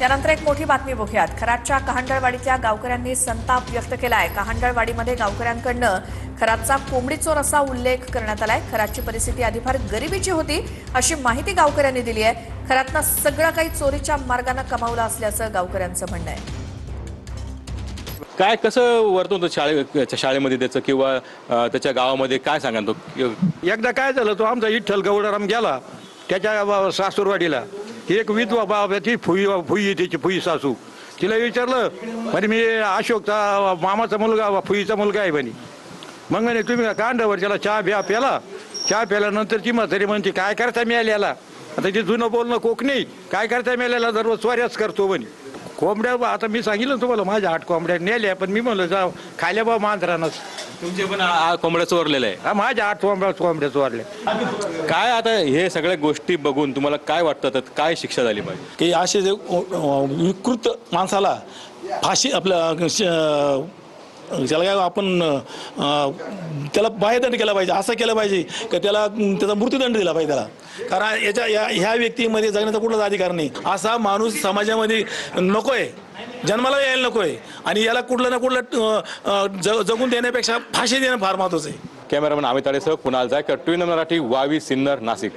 त्यानंतर एक मोठी बातमी बघूयात। खराडच्या कहांडळवाडीतल्या गावकऱ्यांनी संताप व्यक्त केलाय। कहांडळवाडीमध्ये गावकऱ्यांकडनं खराडचा कोंबडीचोर असा उल्लेख करण्यात आलाय। खराडची परिस्थिती आधी फार गरिबीची होती अशी माहिती गावकऱ्यांनी दिली आहे। खराडनं सगळं काही चोरीच्या मार्गाने कमावलं असल्याचं गावकऱ्यांचं म्हणणं आहे। काय कसं वर्तवतो शाळेमध्ये त्याचं किंवा त्याच्या गावामध्ये काय सांगा तो? एकदा काय झालं, तो आमचा विठ्ठल गौडाराम गेला त्याच्या सासूरवाडीला। एक विधवा बाबाची फुई त्याची फुई सासू, तिला विचारलं म्हणे मी अशोकचा मामाचा मुलगा फुईचा मुलगा आहे म्हणे। मग म्हणे तुम्ही कांडावर त्याला चहा प्याला, चहा प्याल्यानंतर ती म्हातारी म्हणते काय करता मिळाल्याला? आता ते जुनं बोलणं कोकणी, काय करता मिळाल्याला दररोज स्वाऱ्याच करतो म्हणे। कोंबड्या आता मी सांगितलं तुम्हाला माझ्या 8 कोंबड्या नेल्या, पण मी म्हणलं जा खायला बा मांजरानच। तुमचे पण कोंबड्या चोरलेलं आहे? माझ्या 8 कोंबड्या चोरल्या। काय आता हे सगळ्या गोष्टी बघून तुम्हाला काय वाटतं, तर काय शिक्षा झाली पाहिजे की असे जे विकृत माणसाला फाशी आपल्या त्याला काय आपण त्याला बाह्यदंड केला पाहिजे, असं केलं पाहिजे की त्याचा मृत्यूदंड दिला पाहिजे त्याला। कारण ह्या व्यक्तीमध्ये जगण्याचा कुठलाच अधिकार नाही। असा माणूस समाजामध्ये नकोय, जन्माला यायला नकोय, आणि याला कुठलं ना कुठलं जगून देण्यापेक्षा फाशी देणं फार महत्त्वाचं आहे। कॅमेरामन अमित आडेसह कुणाल जायकर, ट्विन मराठी, वावी, सिन्नर, नाशिक।